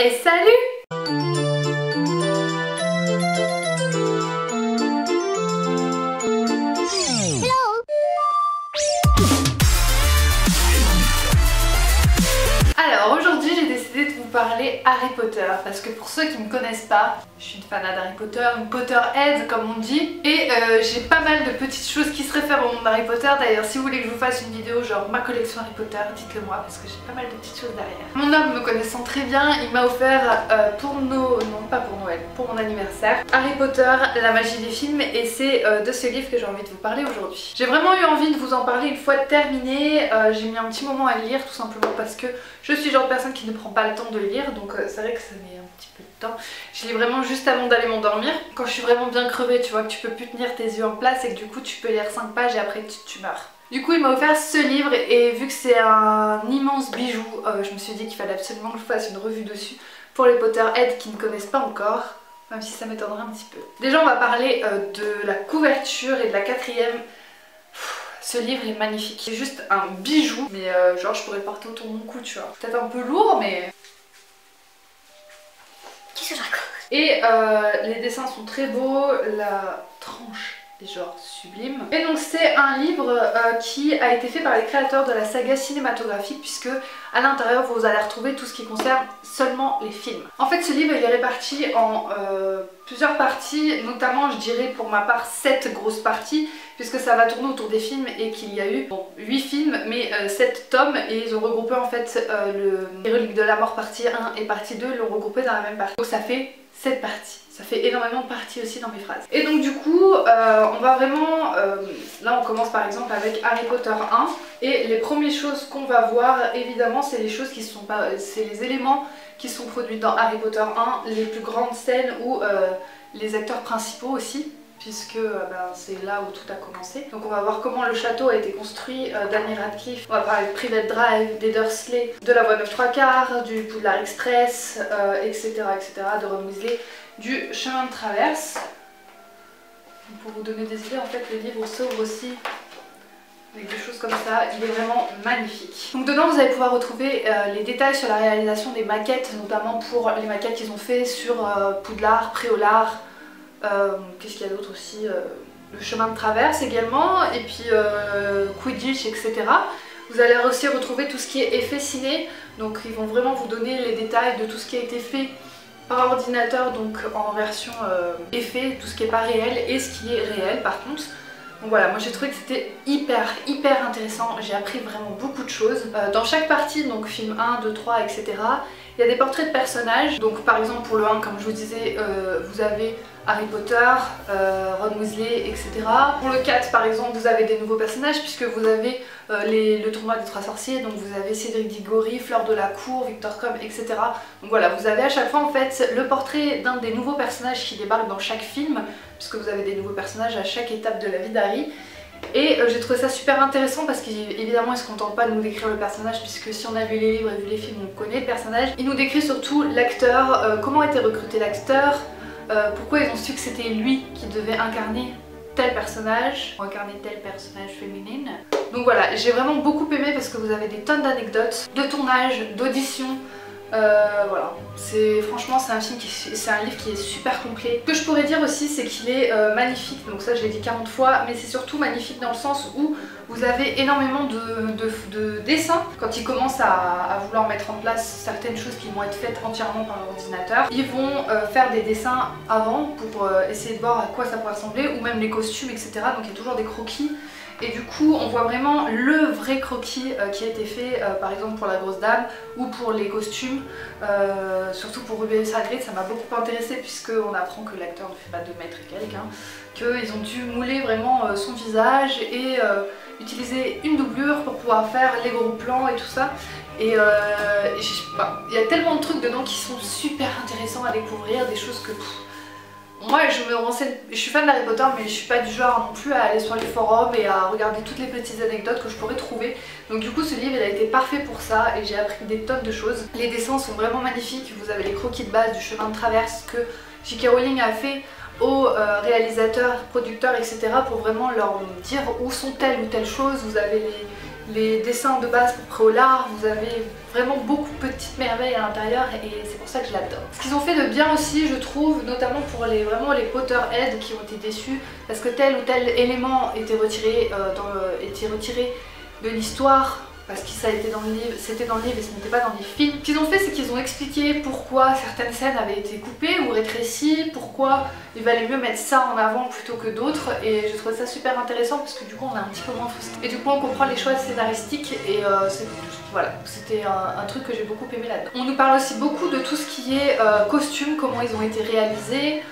Et salut! Alors aujourd'hui j'ai décidé de vous parler Harry Potter parce que pour ceux qui ne me connaissent pas, je suis une fanade d'Harry Potter, une Potterhead comme on dit, et j'ai pas mal de petites choses qui se réfèrent au monde d'Harry Potter. D'ailleurs si vous voulez que je vous fasse une vidéo genre ma collection Harry Potter, dites-le moi parce que j'ai pas mal de petites choses derrière. Mon homme me connaissant très bien, il m'a offert pour non pas pour Noël, pour mon anniversaire, Harry Potter, la magie des films, et c'est de ce livre que j'ai envie de vous parler aujourd'hui. J'ai vraiment eu envie de vous en parler une fois terminé, j'ai mis un petit moment à le lire tout simplement parce que je suis le genre de personne qui ne prend pas le temps de lire, donc c'est vrai que ça met un petit peu de temps. Je lis vraiment juste avant d'aller m'endormir, quand je suis vraiment bien crevée, tu vois, que tu peux plus tenir tes yeux en place et que du coup tu peux lire 5 pages et après tu meurs. Du coup il m'a offert ce livre et vu que c'est un immense bijou, je me suis dit qu'il fallait absolument que je fasse une revue dessus pour les Potterheads qui ne connaissent pas encore, même si ça m'étonnerait un petit peu. Déjà on va parler de la couverture et de la quatrième. Ce livre est magnifique, c'est juste un bijou, mais genre je pourrais le porter autour de mon cou, tu vois. Peut-être un peu lourd, mais... Qu'est-ce que je raconte? Et les dessins sont très beaux, la tranche est genre sublime. Et donc c'est un livre qui a été fait par les créateurs de la saga cinématographique, puisque à l'intérieur vous allez retrouver tout ce qui concerne seulement les films. En fait ce livre il est réparti en plusieurs parties, notamment je dirais pour ma part 7 grosses parties, puisque ça va tourner autour des films et qu'il y a eu 8 films mais 7 tomes, et ils ont regroupé en fait les Reliques de la Mort partie 1 et partie 2, l'ont regroupé dans la même partie. Donc ça fait 7 parties. Ça fait énormément de parties aussi dans mes phrases. Et donc du coup, on va vraiment... là on commence par exemple avec Harry Potter 1. Et les premières choses qu'on va voir, évidemment, c'est les choses qui sont pas... c'est les éléments qui sont produits dans Harry Potter 1. Les plus grandes scènes ou les acteurs principaux aussi, puisque c'est là où tout a commencé. Donc on va voir comment le château a été construit, Daniel Radcliffe, on va parler de Private Drive, des Dursley, de la Voie 9¾ du Poudlard Express, etc., de Ron Weasley, du Chemin de Traverse. Donc pour vous donner des idées, en fait le livre s'ouvre aussi avec des choses comme ça, il est vraiment magnifique. Donc dedans vous allez pouvoir retrouver les détails sur la réalisation des maquettes, notamment pour les maquettes qu'ils ont fait sur Poudlard, Préolard, qu'est-ce qu'il y a d'autre aussi, le chemin de traverse également, et puis Quidditch, etc. Vous allez aussi retrouver tout ce qui est effet ciné, donc ils vont vraiment vous donner les détails de tout ce qui a été fait par ordinateur, donc en version effet, tout ce qui n'est pas réel et ce qui est réel par contre. Donc voilà, moi j'ai trouvé que c'était hyper intéressant, j'ai appris vraiment beaucoup de choses. Dans chaque partie, donc film 1, 2, 3, etc., il y a des portraits de personnages. Donc par exemple pour le 1, comme je vous disais, vous avez Harry Potter, Ron Weasley, etc. Pour le 4 par exemple, vous avez des nouveaux personnages puisque vous avez le tournoi des 3 sorciers, donc vous avez Cédric Diggory, Fleur de la Cour, Victor Crumb, etc. Donc voilà, vous avez à chaque fois en fait le portrait d'un des nouveaux personnages qui débarquent dans chaque film, puisque vous avez des nouveaux personnages à chaque étape de la vie d'Harry. Et j'ai trouvé ça super intéressant parce qu'évidemment ils se contentent pas de nous décrire le personnage, puisque si on a vu les livres et vu les films on connaît le personnage. Il nous décrit surtout l'acteur, comment a été recruté l'acteur, pourquoi ils ont su que c'était lui qui devait incarner tel personnage, ou incarner tel personnage féminine. Donc voilà, j'ai vraiment beaucoup aimé parce que vous avez des tonnes d'anecdotes, de tournage, d'auditions. Voilà, franchement c'est un livre qui est super complet. Ce que je pourrais dire aussi c'est qu'il est magnifique, donc ça je l'ai dit 40 fois, mais c'est surtout magnifique dans le sens où vous avez énormément de dessins. Quand ils commencent à vouloir mettre en place certaines choses qui vont être faites entièrement par l'ordinateur, ils vont faire des dessins avant pour essayer de voir à quoi ça pourrait ressembler, ou même les costumes, etc. Donc il y a toujours des croquis. Et du coup on voit vraiment le vrai croquis qui a été fait par exemple pour la grosse dame ou pour les costumes, surtout pour Rubeus Hagrid. Ça m'a beaucoup intéressée puisqu'on apprend que l'acteur ne fait pas 2 mètres et quelques, qu'ils ont dû mouler vraiment son visage et utiliser une doublure pour pouvoir faire les gros plans et tout ça. Et il y a tellement de trucs dedans qui sont super intéressants à découvrir, des choses que... Moi je me renseigne, je suis fan d'Harry Potter mais je suis pas du genre non plus à aller sur les forums et à regarder toutes les petites anecdotes que je pourrais trouver. Donc du coup ce livre il a été parfait pour ça et j'ai appris des tonnes de choses. Les dessins sont vraiment magnifiques, vous avez les croquis de base du chemin de traverse que J.K. Rowling a fait aux réalisateurs, producteurs, etc. pour vraiment leur dire où sont telle ou telle chose. Vous avez les dessins de base pour Préolard, vous avez vraiment beaucoup de petites merveilles à l'intérieur et c'est pour ça que je l'adore. Ce qu'ils ont fait de bien aussi, je trouve, notamment pour vraiment les Potterheads qui ont été déçus parce que tel ou tel élément était retiré, de l'histoire, parce que ça a été dans le livre, c'était dans le livre et ce n'était pas dans les films. Ce qu'ils ont fait, c'est qu'ils ont expliqué pourquoi certaines scènes avaient été coupées ou rétrécies, pourquoi il valait mieux mettre ça en avant plutôt que d'autres, et je trouvais ça super intéressant parce que du coup on est un petit peu moins frustré. Et du coup on comprend les choix scénaristiques et voilà, c'était un truc que j'ai beaucoup aimé là-dedans. On nous parle aussi beaucoup de tout ce qui est costumes, comment ils ont été réalisés,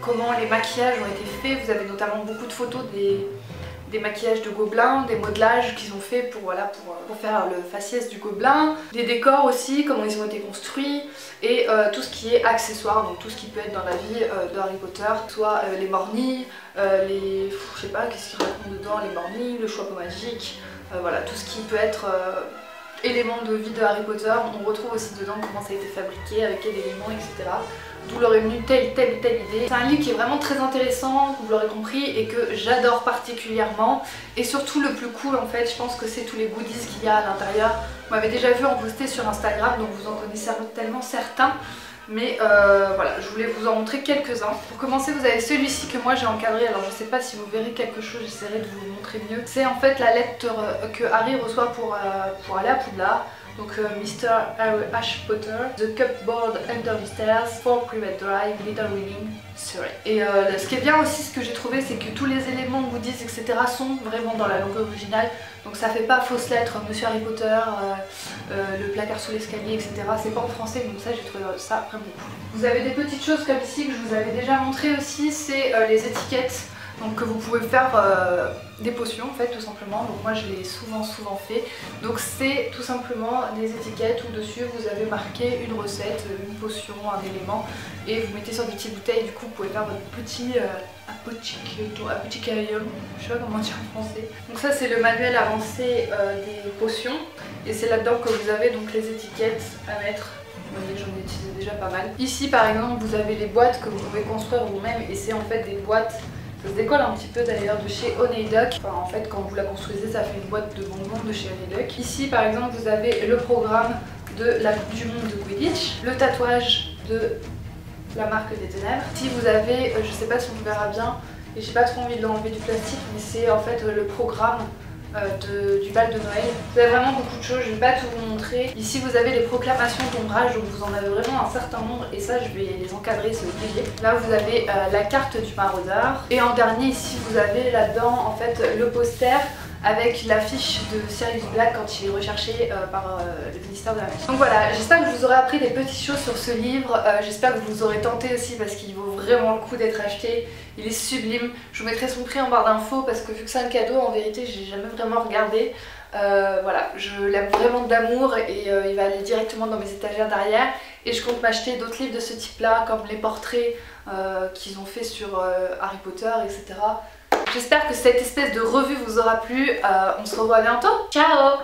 comment les maquillages ont été faits. Vous avez notamment beaucoup de photos des maquillages de gobelins, des modelages qu'ils ont fait pour faire le faciès du gobelin, des décors aussi, comment ils ont été construits, et tout ce qui est accessoires, donc tout ce qui peut être dans la vie de Harry Potter, soit les mornies, je sais pas, qu'est-ce qu'ils racontent dedans, les mornies, le choix magique, voilà, tout ce qui peut être éléments de vie de Harry Potter. On retrouve aussi dedans comment ça a été fabriqué, avec quels éléments, etc. D'où leur est venue telle idée. C'est un livre qui est vraiment très intéressant, vous l'aurez compris, et que j'adore particulièrement. Et surtout le plus cool en fait, je pense que c'est tous les goodies qu'il y a à l'intérieur. Vous m'avez déjà vu en poster sur Instagram, donc vous en connaissez tellement certains. Mais voilà, je voulais vous en montrer quelques-uns. Pour commencer, vous avez celui-ci que moi j'ai encadré. Alors je sais pas si vous verrez quelque chose, j'essaierai de vous le montrer mieux. C'est en fait la lettre que Harry reçoit pour aller à Poudlard. Donc Mr. Ash Potter, The Cupboard Under the Stairs, For Private Drive, Little Winning, Surrey. Et ce qui est bien aussi, ce que j'ai trouvé, c'est que tous les éléments, goodies, etc. sont vraiment dans la langue originale. Donc ça fait pas fausse lettre, Monsieur Harry Potter, le placard sous l'escalier, etc. C'est pas en français, donc ça j'ai trouvé ça vraiment cool. Vous avez des petites choses comme ici que je vous avais déjà montré aussi, c'est les étiquettes. Donc que vous pouvez faire des potions en fait tout simplement, donc moi je l'ai souvent fait. Donc c'est tout simplement des étiquettes où dessus vous avez marqué une recette, une potion, un élément, et vous mettez sur des petites bouteilles, du coup vous pouvez faire votre petit apothicarium, je sais pas comment dire en français. Donc ça c'est le manuel avancé des potions, et c'est là-dedans que vous avez donc les étiquettes à mettre. Vous voyez, j'en ai utilisé déjà pas mal. Ici par exemple vous avez les boîtes que vous pouvez construire vous-même, et c'est en fait des boîtes. Ça se décolle un petit peu d'ailleurs de chez Honeyduck. Enfin, en fait quand vous la construisez ça fait une boîte de bonbons de chez Honeyduck. Ici par exemple vous avez le programme de la Coupe du Monde de Quidditch, le tatouage de la marque des ténèbres. Ici vous avez, je sais pas si on verra bien, et j'ai pas trop envie de l'enlever du plastique, mais c'est en fait le programme du bal de Noël. Vous avez vraiment beaucoup de choses, je vais pas tout vous montrer. Ici vous avez les proclamations d'ombrage, donc vous en avez vraiment un certain nombre, et ça je vais les encadrer, c'est obligé. Là vous avez la carte du maraudeur, et en dernier ici vous avez là-dedans en fait le poster avec l'affiche de Sirius Black quand il est recherché par le ministère de la Magie. Donc voilà, j'espère que je vous aurai appris des petites choses sur ce livre, j'espère que vous vous aurez tenté aussi parce qu'il vaut vraiment le coup d'être acheté, il est sublime. Je vous mettrai son prix en barre d'infos parce que vu que c'est un cadeau, en vérité j'ai jamais vraiment regardé. Voilà, je l'aime vraiment d'amour et il va aller directement dans mes étagères derrière, et je compte m'acheter d'autres livres de ce type là comme les portraits qu'ils ont fait sur Harry Potter, etc. J'espère que cette espèce de revue vous aura plu, on se revoit bientôt, ciao!